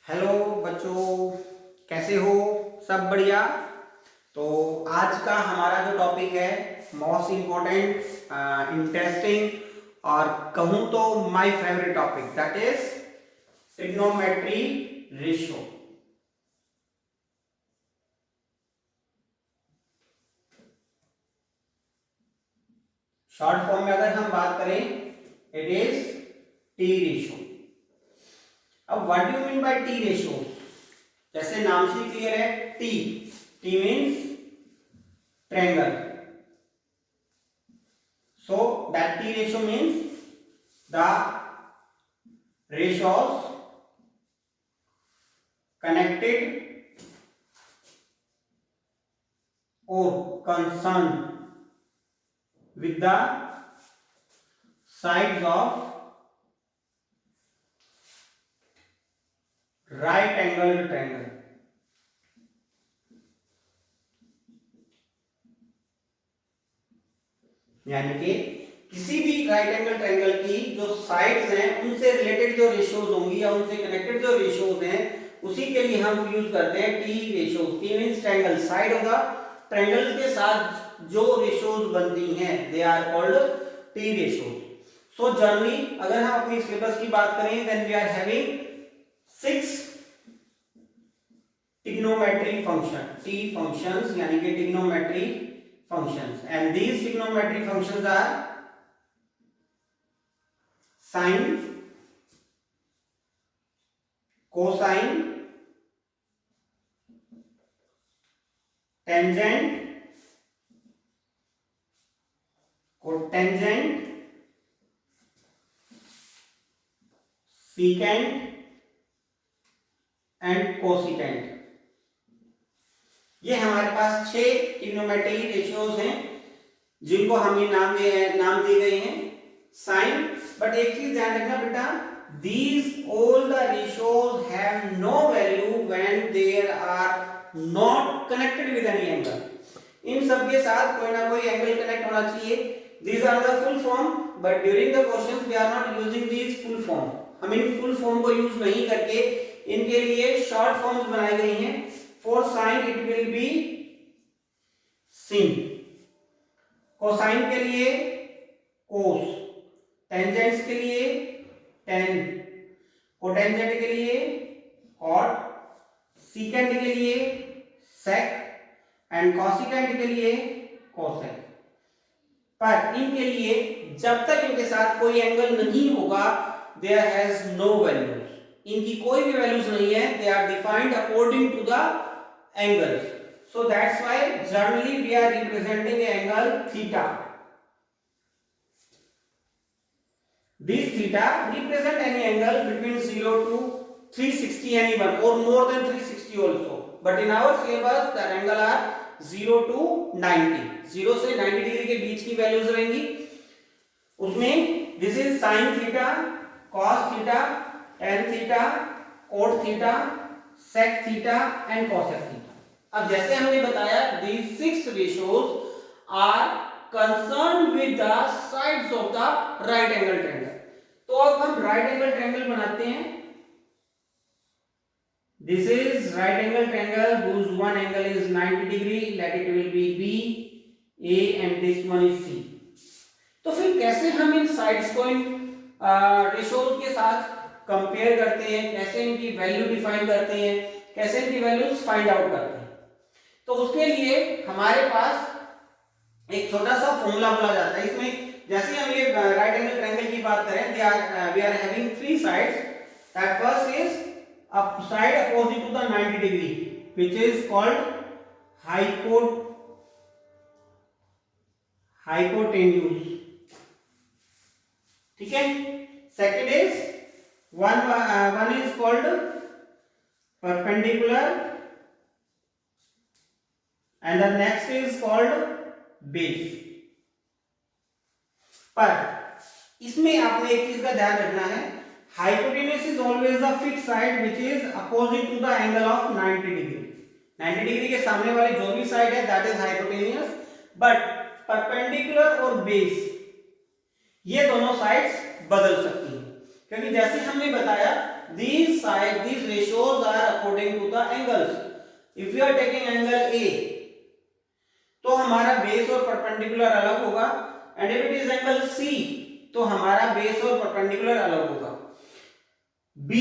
Hello बच्चों, कैसे हो? सब बढ़िया। तो आज का हमारा जो टॉपिक है मोस्ट इम्पोर्टेंट, इंटरेस्टिंग और कहूँ तो my favourite topic, that is trigonometry ratio. Short form में अगर हम बात करें, इट इज टी रेशियो। अब what do you mean by T ratio? जैसे नाम से क्लियर है, T T means triangle. So that T ratio means the ratios connected or concerned with the sides of right angled triangle. यानी कि किसी भी right angle triangle की जो साइड्स हैं उनसे रिलेटेड जो रेशियोज होंगी या उनसे कनेक्टेड जो रेशियोज हैं उसी के लिए हम यूज करते हैं T ratios. T means triangle, side of the triangles के साथ जो रेशियोज बनती हैं they are called T ratios. So generally अगर हम अपनी सिलेबस की बात करें then we are having 6 trigonometry function, T functions यानी कि trigonometry functions, and these trigonometric functions are sine, cosine, tangent, cotangent, secant and cosecant। ये हमारे पास 6 ट्रिग्नोमेट्री रेशियोज हैं जिनको हम ये नाम दिए गए हैं साइन। बट एक चीज ध्यान रखना बेटा, these all the ratios have no value when they are not connected with any angle। इन सब के साथ कोई ना कोई एंगल कनेक्ट होना चाहिए। These are the full form, but during the questions we are not using these full form। हम इन full form को यूज नहीं करके इनके लिए शॉर्ट फॉर्म्स बनाई गई हैं। For sine it will be sin, cosine के लिए cos, tangents के लिए tan, cotangent के लिए cot, secant के लिए sec and cosecant के लिए cosec। पर इनके लिए जब तक इनके साथ कोई एंगल नहीं होगा there has no values, इनकी कोई भी वैल्यूज नहीं है, they are defined according to the angles। So that's why generally we are representing a angle theta। This theta represent any angle between 0 to 360 anyone or more than 360 also, but in our syllabus the angle are 0 to 90, 0 से 90 degree के बीच की values रहेंगी। उसमें this is sin theta, cos theta, tan theta, cot theta, sec theta and cosec theta। अब जैसे हमने बताया these 6 ratios are concerned with the sides of the right angle triangle। तो अब हम right angle triangle बनाते हैं। This is right angle triangle whose one angle is 90 degree, let it will be B, A and this one is C। तो फिर कैसे हम इन sides को इन रेशियोज के साथ कंपेयर करते हैं, कैसे इनकी वैल्यू डिफाइन करते हैं, कैसे इनकी वैल्यूज फाइंड आउट करते हैं? तो उसके लिए हमारे पास एक छोटा सा फॉर्मूला बोला जाता है। इसमें जैसे हम ये राइट एंगल ट्रायंगल की बात करें, we are having 3 sides. That first is a side opposite to the 90 degree which is called hypotenuse। ठीक है। Second is one is called perpendicular and the next is called base। पर इसमें आपने एक चीज का ध्यान रखना है, hypotenuse is always the fixed side which is opposite to the angle of 90 degree। 90 degree के सामने वाली जो भी साइड है that is hypotenuse। but perpendicular और base ये दोनों साइड्स बदल सकती हैं, क्योंकि जैसे हमने बताया these ratios are according to the angles. If you are taking angle A, तो हमारा बेस और परपेंडिकुलर अलग होगा, and if it is angle C, तो हमारा बेस और परपेंडिकुलर अलग होगा. B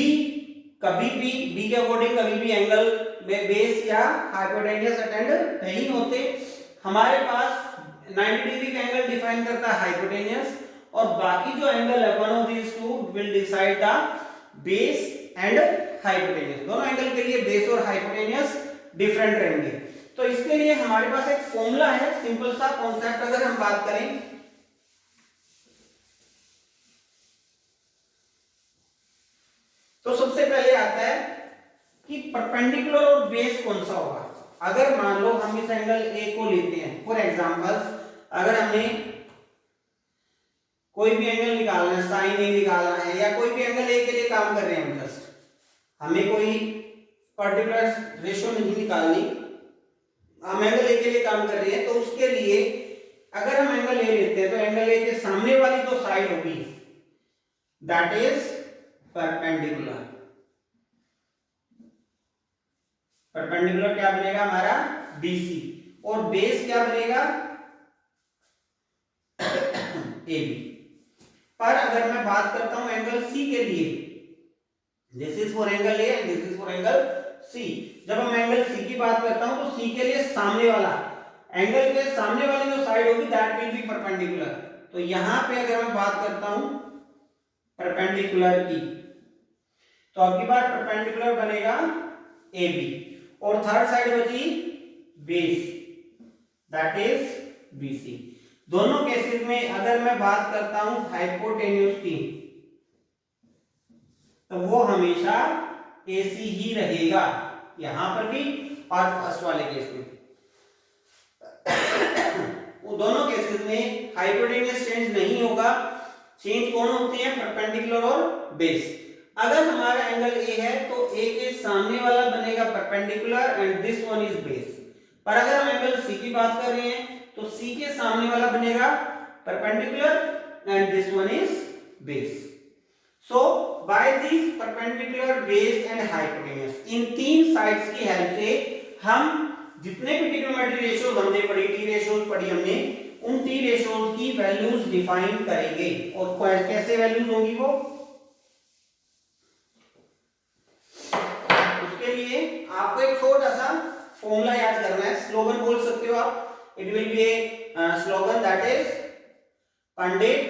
कभी भी B के अकॉर्डिंग कभी भी एंगल में बेस या हाइपोटेन्यूस अटेंड नहीं होते. हमारे पास 90 डिग्री का एंगल डिफाइन करता है हाइपोटेन्यूस, और बाकी जो एंगल है one of these two will decide the base and hypotenuse. दोनों एंगल के लिए बेस और हाइपोटेन्यूस डिफरेंट रहेंगे. तो इसके लिए हमारे पास एक फॉर्मूला है, सिंपल सा कॉन्सेप्ट अगर हम बात करें, तो सबसे पहले आता है कि परपेंडिकुलर और बेस कौन सा होगा. अगर मान लो हम इस एंगल ए को लेते हैं, फॉर एग्जांपल अगर हमें कोई भी एंगल निकालना है, साइन ए निकालना है, या कोई भी एंगल ए के लिए काम कर रहे हैं हम, जस्ट हमें कोई पर्टिकुलर रेशियो नहीं निकालनी, हम एंगल ए के लिए काम कर रहे हैं, तो उसके लिए अगर हम एंगल ए लेते हैं तो एंगल ए के सामने वाली जो साइड होगी दैट इज परपेंडिकुलर. परपेंडिकुलर क्या बनेगा हमारा BC, और बेस क्या बनेगा AB. पर अगर मैं बात करता हूं एंगल C के लिए, this is for angle A and this is for angle C. जब हम एंगल C की बात करता हूं तो C के लिए सामने वाला एंगल के सामने वाली जो साइड होगी दैट विल बी परपेंडिकुलर. तो यहां पे अगर मैं बात करता हूं परपेंडिकुलर की, तो अब की बार परपेंडिकुलर बनेगा AB, और थर्ड साइड बची बेस दैट इज BC. दोनों केसेस में अगर मैं बात करता हूं हाइपोटेन्यूस की, तो वो हमेशा AC ही रहेगा यहां पर भी और फर्स्ट वाले केस में. वो दोनों केसेस में हाइपोटेन्यूस चेंज नहीं होगा. चेंज कौन होते हैं, परपेंडिकुलर और बेस. अगर हमारा एंगल ए है तो ए के सामने वाला बनेगा perpendicular and this one is base. पर अगर हम एंगल सी की बात कर रहे हैं तो सी के सामने वाला बनेगा perpendicular and this one is base. So by this perpendicular, base and hypotenuse, इन तीन साइड्स की हेल्प से हम जितने भी ट्रिग्नोमेट्री रेशियोज हमने पढ़ी, टी रेशियोज पढ़ी हमने, उन टी रेशियोज की वैल्यूज डिफाइन करेंगे. और कैसे वैल्यूज होंगी वो, उसके लिए आपको एक छोटा सा फॉर्मूला याद करना है. स्लोगन बोल सकते हो आप. It will be a slogan that is Pandit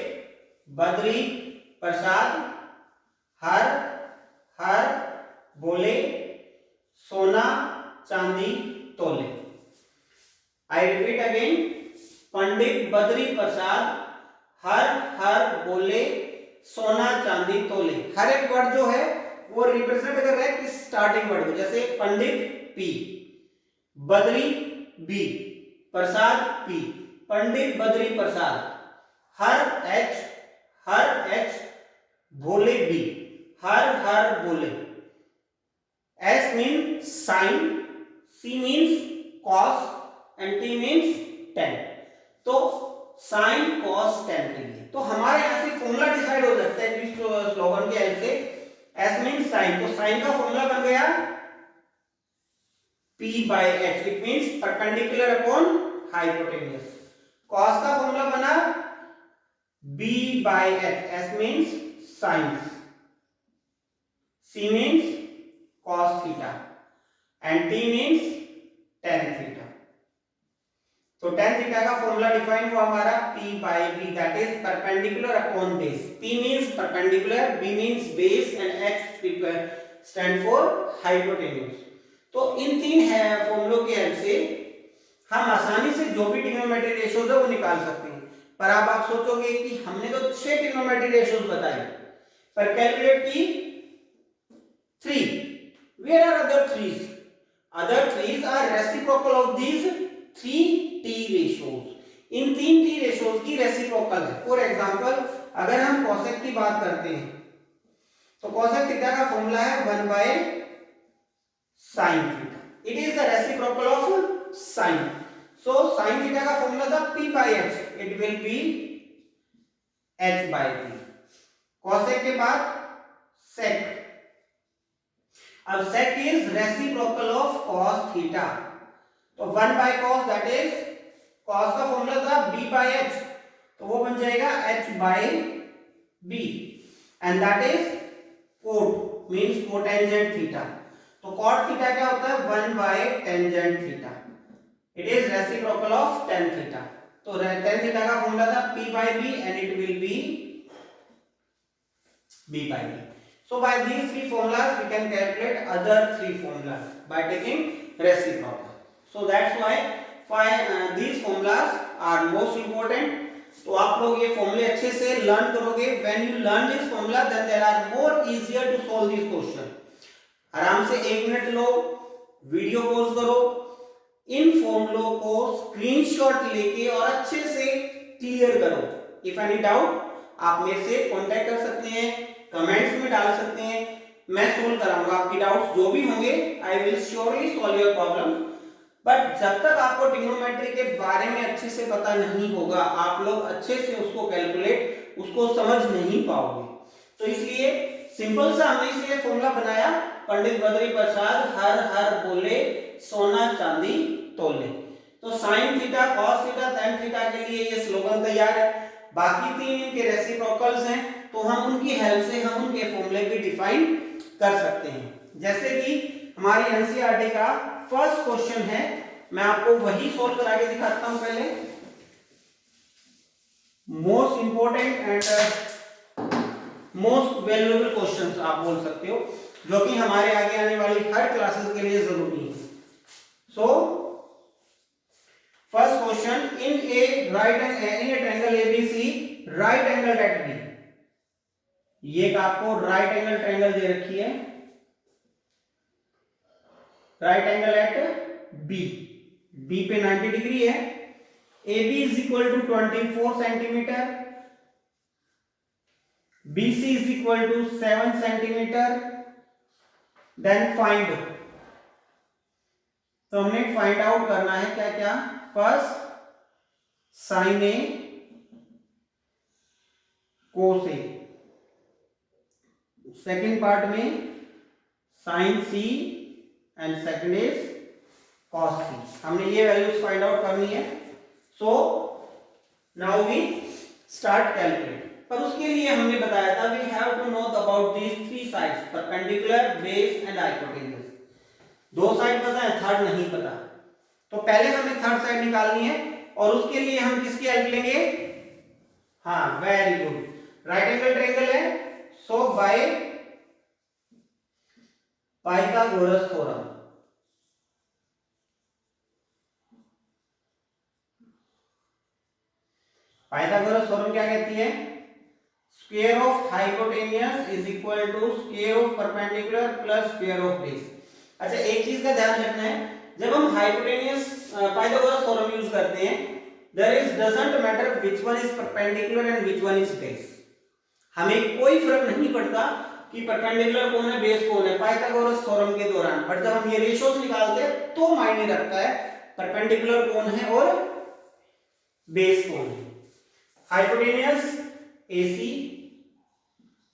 Badri Prasad हर हर बोले सोना चांदी तोले. I repeat again, Pandit Badri Prasad हर हर बोले सोना चांदी तोले. हर एक वर्ड जो है वो रिप्रेजेंट कर रहा है किस स्टार्टिंग वर्ड को. जैसे पंडित P, बद्री B, प्रसाद P. पंडित बद्री प्रसाद, हर H, भोले B, हर बोले. S means sin, C means cos and T means tan. तो sin cos tan के लिए तो हमारे यहां से फॉर्मूला डिसाइड हो जाता है इस स्लोगन के हेल्प से. S means sin, तो sin का फॉर्मूला बन गया P by H, it means perpendicular upon hypotenuse. cos का फॉर्मूला बना B by H, S means sin, C means cos theta and T means tan theta. तो tan theta का formula define हुआ हमारा P by B, that is perpendicular upon base. P means perpendicular, B means base and H stand for hypotenuse. तो इन तीन फॉर्मूलों की help से हम आसानी से जो भी ट्रिग्नोमेट्री रेशियोज है वो निकाल सकते हैं. पर अब आप सोचोगे कि हमने तो 6 ट्रिग्नोमेट्री रेशियोज बताए, पर कैलकुलेट की 3. Where are other 3s? Other 3s are reciprocal of these 3 T ratios. In 3 T ratios की रेसिप्रोकल है. फॉर एग्जांपल अगर हम cosec की बात करते हैं तो cosec थीटा का फॉर्मूला है 1 by sin theta. It is the reciprocal of sin. So sin theta का फॉर्मूला था P by H. It will be H by P. cosec के बाद sec अब sec is reciprocal of cos theta, तो 1 by cos that is cos का formula था b by h, तो वो बन जाएगा h by b and that is cot means cotangent theta, तो cot theta क्या होता है 1 by tangent theta, it is reciprocal of tan theta, तो tan theta का फॉर्मूला था p by b and it will be b by b. So by these three formulas we can calculate other three formulas by taking reciprocal. So that's why these formulas are most important. तो आप लोग ये फॉर्मूले अच्छे से learn करोगे. When you learn this formula then there are more easier to solve this question. आराम से 1 मिनट लो, वीडियो पॉज करो, इन फॉर्मूलों को स्क्रीनशॉट लेके और अच्छे से क्लियर करो. इफ एनी डाउट आप मेरे से कांटेक्ट कर सकते हैं, कमेंट्स में डाल सकते हैं, मैं सोल्व कराऊंगा आपकी डाउट्स जो भी होंगे. I will surely solve your problem. But जब तक आपको ट्रिग्नोमेट्री के बारे में अच्छे से पता नहीं होगा, आप लोग अच्छे से उसको कैलकुलेट, उसको समझ नहीं पाओगे. तो इसलिए सिंपल सा हमने इसलिए फॉर्मूला बनाया, पंडित बद्री प्रसाद हर हर बोले सोना चांदी तोले. तो sine theta, cos theta, tan theta के लिए ये स्लोगन तैयार है. बाकी 3 इनके रेसिप्रोकल्स हैं, तो हम उनकी हेल्प से हम उनके फॉर्मूले भी डिफाइन कर सकते हैं. जैसे कि हमारी एनसीईआरटी का फर्स्ट क्वेश्चन है, मैं आपको वही सोल्व करा के दिखाता हूं. पहले most important and most valuable questions आप बोल सकते हो, जो कि हमारे आगे आने वाली हर क्लासेस के लिए जरूरी है. So first question, in a triangle ABC right angle at B. ये आपको राइट एंगल ट्रायंगल दे रखी है, right angle at B, B पे 90 डिग्री है. AB is equal to 24 centimetre, BC is equal to 7 centimetre. Then find, तो हमने find out करना है क्या क्या. First sine A cos A, second part में sine C and second is cos C. हमने ये वैल्यूज फाइंड आउट करनी है. So now we start calculate. पर उसके लिए हमने बताया था we have to know about these 3 sides, perpendicular, base and hypotenuse. 2 side पता है, थर्ड नहीं पता. तो पहले हमें थर्ड साइड निकालनी है, और उसके लिए हम किसकी हेल्प लेंगे. हाँ, very good, right angle triangle है. So by Pythagoras theorem. Pythagoras theorem क्या कहती है, square of hypotenuse is equal to square of perpendicular plus square of base. अच्छा, एक चीज का ध्यान रखना है, जब हम हाइपोटेन्यूज पाइथागोरस थ्योरम यूज करते हैं, there is doesn't matter which one is perpendicular and which one is base. हमें कोई फर्क नहीं पड़ता कि परपेंडिकुलर कौन है, बेस कौन है पाइथागोरस थ्योरम के दौरान. बट जब हम ये रेशियोज निकालते हैं तो मायने रखता है परपेंडिकुलर कौन है और बेस कौन है. Hypotenuse AC,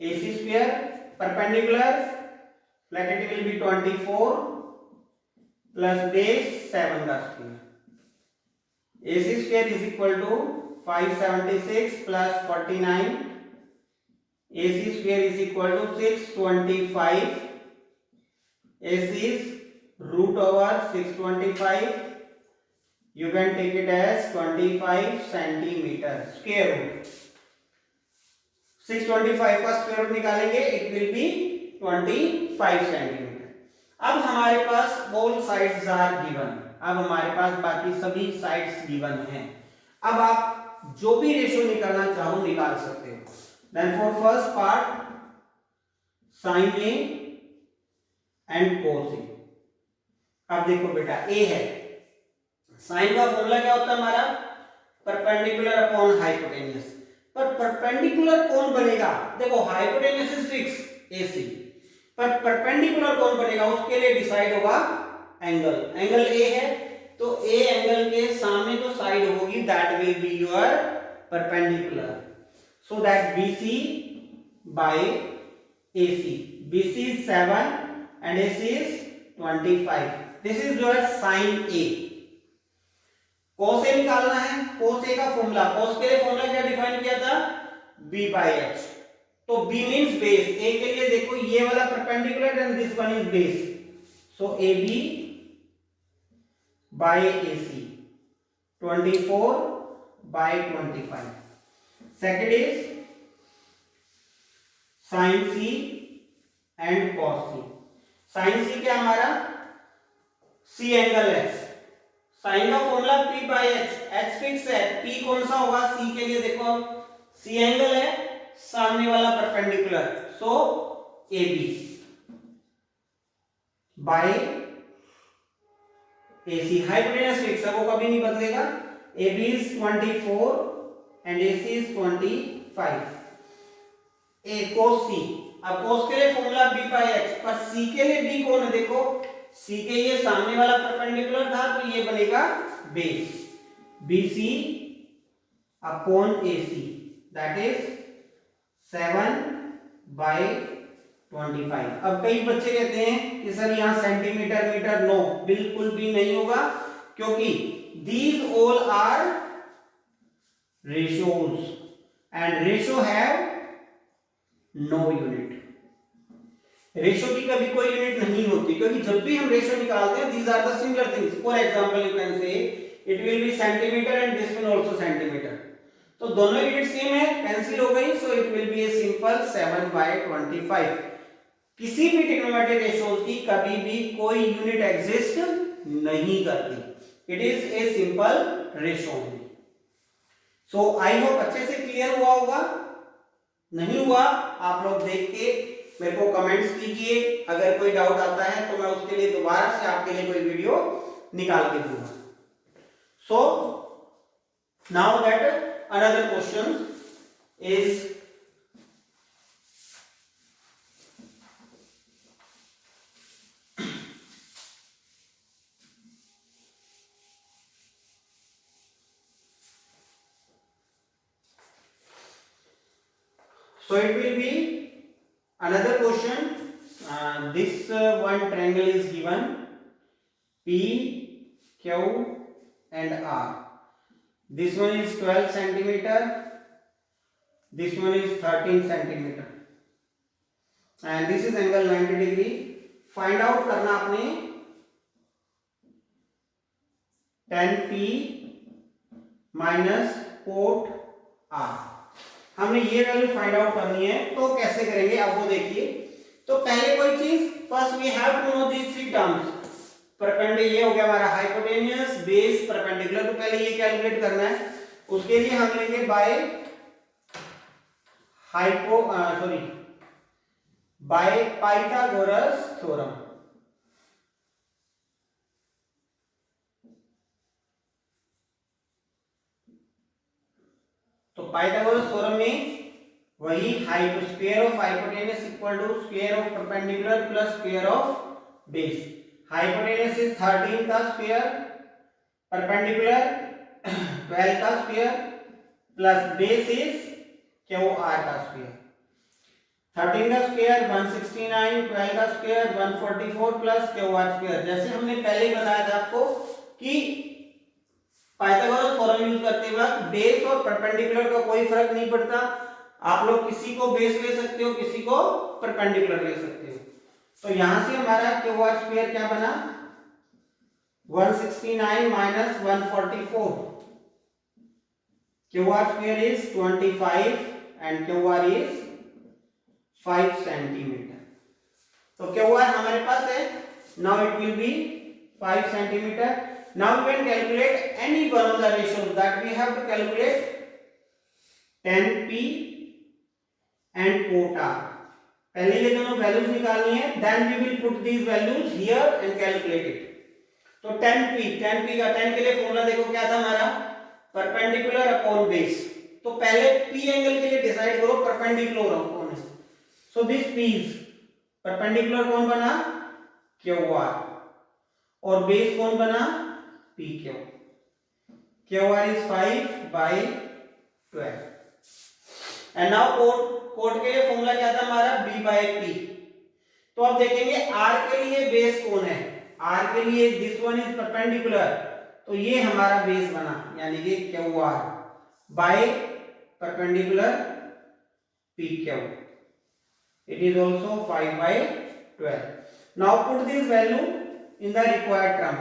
AC square, perpendicular let it will be 24 plus base 7 का square. AC square is equal to 576 plus 49. AC square is equal to 625. AC is root over 625. You can take it as 25 centimeter square root. 625 का square root निकालेंगे, it will be 25 centimetre. अब हमारे पास all sides are given. अब हमारे पास बाकी सभी sides given हैं. अब आप जो भी रेशियो निकालना चाहो निकाल सकते हो. Then for first part sin A and cos A. अब देखो बेटा, A है, साइन का फॉर्मूला क्या होता है हमारा, परपेंडिकुलर अपॉन हाइपोटेन्यूज. पर परपेंडिकुलर कौन बनेगा, देखो हाइपोटेन्यूज इज फिक्स AC, पर परपेंडिकुलर कौन बनेगा उसके लिए डिसाइड होगा एंगल. एंगल A है, तो A एंगल के सामने जो साइड होगी that will be your perpendicular. So that BC by AC. BC is 7 and AC is 25. This is जो है साइन ए। cos A निकालना है। cos A का फॉर्मूला, cos के लिए फॉर्मूला क्या डिफाइन किया था, b by h। तो b मींस बेस। a के लिए देखो ये वाला perpendicular and this one is base, so AB by AC 24 by 25। Second is sin C and cos C। sin C क्या हमारा, C एंगल x। साइन का formula P by H, H fix है, P कौन सा होगा, C के लिए देखो C एंगल है, सामने वाला perpendicular, so AB by AC। Hypotenuse fix है, वो कभी नहीं बदलेगा। AB is 24 and AC is 25। A cos C, अब cos के लिए फॉर्मूला B by H, पर C के लिए B कौन है, देखो C के ये सामने वाला परपेंडिकुलर था, तो ये बनेगा base, BC upon AC, that is 7 by 25। अब कई बच्चे कहते हैं कि सर यहाँ सेंटीमीटर मीटर, नो, बिल्कुल भी नहीं होगा, क्योंकि these all are ratios and ratio have no unit। Ratio की कभी कोई यूनिट नहीं होती, क्योंकि जब भी हम रेशो निकालते हैं these are the similar things. For example you can say it will be centimetre and this will also centimetre, तो दोनों यूनिट सेम है, कैंसिल हो गई, so it will be a simple 7 by 25। किसी भी ट्रिग्नोमेट्रिक रेशियोज की कभी भी कोई यूनिट एग्जिस्ट नहीं करती, it is a simple ratio. So I hope अच्छे से क्लियर हुआ होगा। नहीं हुआ आप लोग देख के मेरे को कमेंट्स कीजिए, अगर कोई डाउट आता है तो मैं उसके लिए दोबारा से आपके लिए कोई वीडियो निकाल के दूंगा। So now that another question is so it will be another question। this one triangle is given P, Q and R। this one is 12 centimeter, this one is 13 centimeter and this is angle 90 degree। find out करना आपने 10P minus cot R। हमने ये value find out करनी है, तो कैसे करेंगे अब वो देखिए। तो पहले कोई चीज, first we have to know these three terms. Perpendicular ये हो गया हमारा हाइपोटेन्यूस, बेस, परपेंडिकुलर, तो पहले ये कैलकुलेट करना है। उसके लिए हम लेंगे बाय बाय पाइथागोरस थ्योरम। तो पाइथागोरस थ्योरम में वही square of hypotenuse equal to square of perpendicular plus square of base. Hypotenuse is 13 का स्क्वायर, परपेंडिकुलर 12 का square plus base is QR का स्क्वायर। 13 का स्क्वायर 169, 12 का स्क्वायर 144 प्लस QR स्क्वायर। जैसे हमने पहले ही बताया था आपको कि पाइथागोरस थ्योरम यूज करते वक्त बेस और परपेंडिकुलर का कोई फर्क नहीं पड़ता। आप लोग किसी को बेस ले सकते हो, किसी को परपेंडिकुलर ले सकते हो। तो यहां से हमारा QR स्क्वायर क्या बना, 169 minus 144। QR square is 25 and QR is 5 centimetre. तो QR हमारे पास है, now it will B 5 centimetre. Now we can calculate any one of the ratios that we have to calculate 10P and cot R। पहले ये दोनों values निकालनी है, then we will put these values here and calculate it। तो 10P का 10 के लिए formula देखो क्या था हमारा, परपेंडिकुलर अपॉन बेस। तो पहले P एंगल के लिए डिसाइड करो परपेंडिकुलर कौन है। सो दिस P परपेंडिकुलर कौन बना, QR, और बेस कौन बना, PQ। QR is 5 by 12 and now cot के लिए फॉर्मूला क्या था हमारा, B by P। तो अब देखेंगे आर के लिए बेस कौन है, आर के लिए दिस वन इज परपेंडिकुलर, तो ये हमारा बेस बना, यानी कि Q R by perpendicular P Q, it is also 5/12. Now put this value in the required term.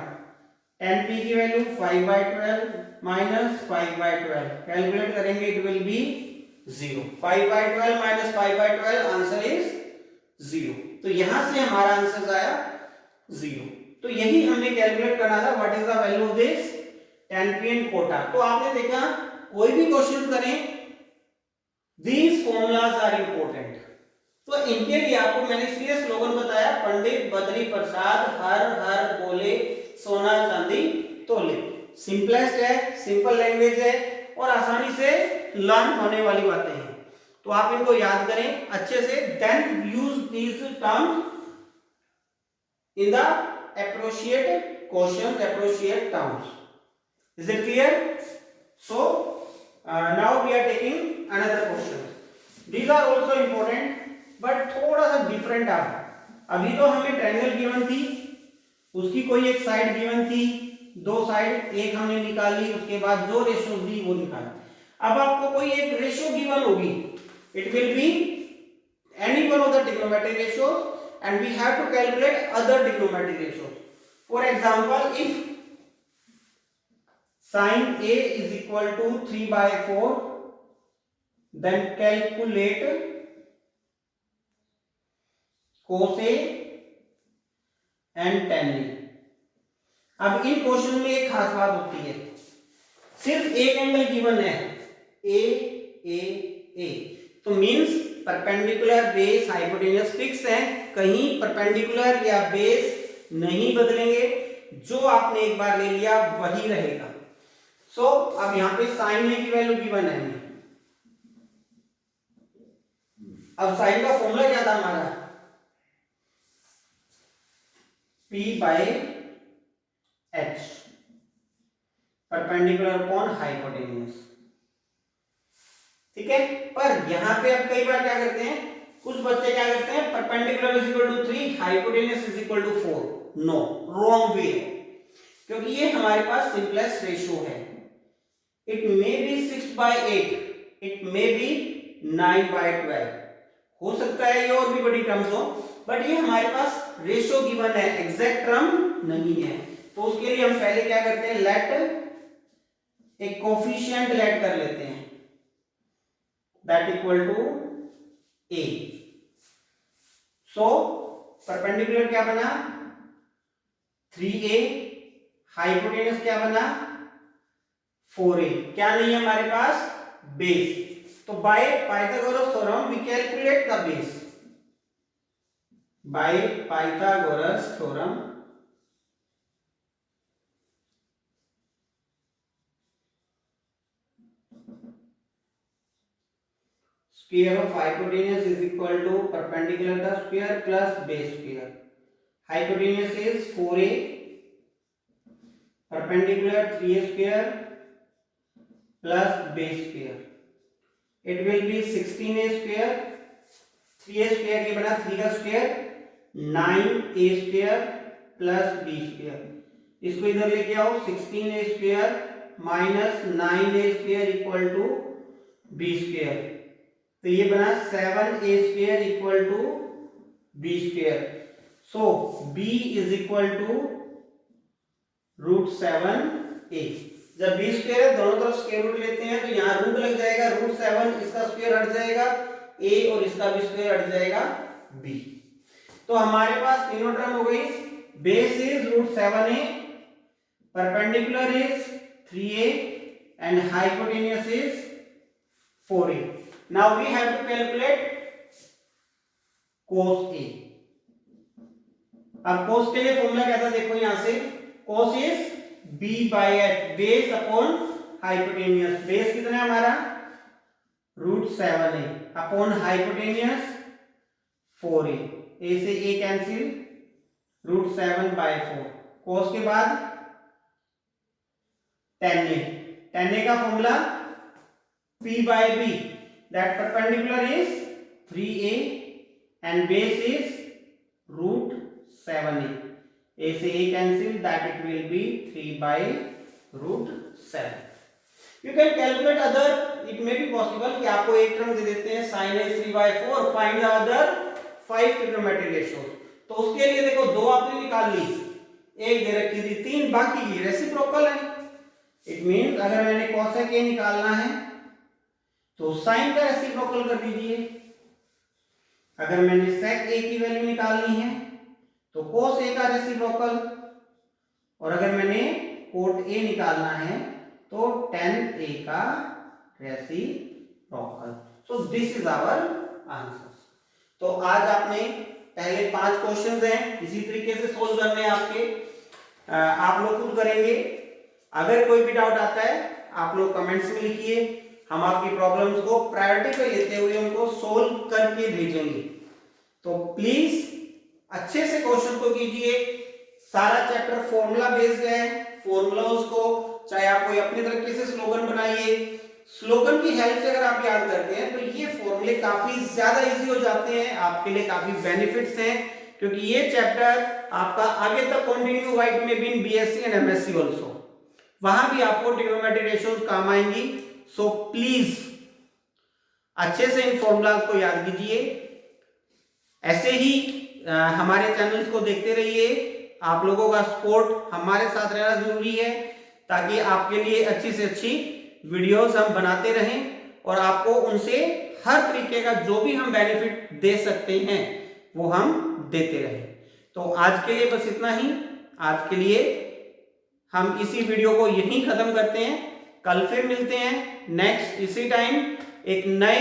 10p की वैल्यू 5/12 minus 5/12, कैलकुलेट करेंगे it will be 0. 5/12 minus 5/12 answer is 0. तो यहां से हमारा आंसर आया 0. तो यही हमने कैलकुलेट करना था, what is the value of this 10p and cot A. तो आपने देखा कोई भी क्वेश्चन करें, these formulas are important. तो इनके लिए आपको मैंने इसलिए स्लोगन बताया, पंडित बद्री प्रसाद हर हर बोले सोना चांदी तोले. सिंपलेस्ट है, सिंपल लैंग्वेज है और आसानी से लर्न होने वाली बातें हैं. तो आप इनको याद करें अच्छे से. Then use these terms in the appropriate questions, appropriate terms. Is it clear? So now we are taking another question. These are also important, but थोड़ा सा डिफरेंट है. अभी तो हमें ट्रायंगल गिवन थी, उसकी कोई एक साइड गिवन थी, दो साइड एक हमने निकाली, उसके बाद जो रेशियो दी वो निकाली. अब आपको कोई एक रेशियो गिवन होगी, it will be any one of the trigonometric ratios and we have to calculate other trigonometric ratios. For example, if sin A is equal to 3/4, then calculate cos A and tan A. अब इन question में एक खास बात होती है, सिर्फ एक angle given है ए ए ए, तो means perpendicular base hypotenuse fix है, कहीं परपेंडिकुलर या बेस नहीं बदलेंगे, जो आपने एक बार ले लिया वही रहेगा. सो अब यहां पे साइन ए की वैल्यू गिवन है. अब साइन का फॉर्मूला क्या था हमारा, P/H परपेंडिकुलर अपॉन हाइपोटेन्यूस. ठीक है. पर यहां पे अब कई बार क्या करते हैं, कुछ बच्चे क्या करते हैं, perpendicular is equal to 3, hypotenuse is equal to 4. No, wrong way, क्योंकि ये हमारे पास सिंपलेस्ट रेशियो है. It may be 6/8, it may be 9/12, हो सकता है ये और भी बड़ी टर्म्स हो, बट ये हमारे पास रेशियो गिवन है, एग्जैक्ट टर्म नहीं है. तो उसके लिए हम पहले क्या करते हैं, लेट एक कोफिशिएंट लेट कर लेते हैं, that equal to a. so perpendicular क्या बना 3a, हाइपोटेन्यूस क्या बना 4a. क्या नहीं है हमारे पास, बेस. तो by Pythagoras theorem we calculate the base. By Pythagoras theorem square of hypotenuse is equal to perpendicular the square plus base square. Hypotenuse is 4a, perpendicular 3a square plus base square. It will be 16a square. 3a square के बना 3 का square 9a square plus b square. इसको इधर लेके आओ, 16a square minus 9a square equal to b square. तो ये बना 7a square equal to b square. So b is equal to √7a. जब b स्क्वायर है दोनों तरफ स्क्वायर रूट लेते हैं, तो यहाँ रूट लग जाएगा √7, इसका स्क्वायर हट जाएगा a और इसका भी स्क्वायर हट जाएगा b. तो हमारे पास तीनों टर्म हो गई. Base is √7a, perpendicular is 3a and hypotenuse is 4a. Now we have to calculate cos A. अब cos के लिए फॉर्मूला क्या था, देखो यहां से, cos is B/H, base upon hypotenuse. Base कितना है हमारा √7a upon hypotenuse 4a. a से a कैंसिल, √7/4. cos के बाद tan a का formula P/B, that perpendicular is 3a and base is √7a. a से a cancel, that it will be 3/√7. You can calculate other. It may be possible कि आपको एक term दे देते हैं sin a 3/4, find the other 5 trigonometric ratios. तो उसके लिए देखो दो आपने निकाल ली, एक दे रखी थी 3, बाकी की रेसिप्रोकल है. इट मींस अगर मैंने cosec a निकालना है तो sin का रेसिप्रोकल कर दीजिए. अगर मैंने sec a की वैल्यू निकालनी है तो cos a का रेसिप्रोकल, और अगर मैंने cot a निकालना है तो tan a का reciprocal. So this is our answer. तो आज आपने पहले 5 क्वेश्चंस हैं, इसी तरीके से सोल्व करने हैं आपके. आप लोग खुद करेंगे. अगर कोई भी डाउट आता है आप लोग कमेंट्स में लिखिए, हम आपकी प्रॉब्लम्स को प्रायोरिटी पे लेते हुए उनको सोल्व करके भेजेंगे. तो प्लीज अच्छे से क्वेश्चन को कीजिए. सारा चैप्टर फॉर्मूला बेस्ड है. फॉर्मूलाज को चाहे आप कोई अपने तरीके से स्लोगन बनाइए, स्लोगन की हेल्प से अगर आप याद करते हैं तो ये फॉर्मूले काफी ज्यादा इजी हो जाते हैं, आपके लिए काफी बेनिफिट्स हैं, क्योंकि ये चैप्टर आपका आगे तक कंटिन्यू हुआ. It may been BSc and MSc also, वहां भी आपको ट्रिग्नोमेट्रिक रेशियोज काम आएंगी. सो प्लीज अच्छे से इन फॉर्मूलाज को याद कीजिए. ऐसे ही हमारे चैनल्स को देखते रहिए. आप लोगों का सपोर्ट हमारे साथ रहना जरूरी है ताकि आपके लिए अच्छी से अच्छी वीडियोस हम बनाते रहें और आपको उनसे हर तरीके का जो भी हम बेनिफिट दे सकते हैं वो हम देते रहें. तो आज के लिए बस इतना ही. आज के लिए हम इसी वीडियो को यहीं खत्म करते हैं. कल फिर मिलते हैं नेक्स्ट इसी टाइम एक नए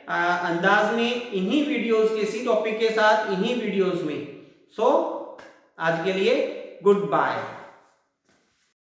अंदाज में, इन्हीं वीडियोस के, इसी टॉपिक के साथ, इन्हीं वीडियोस में. सो आज के लिए गुड बाय.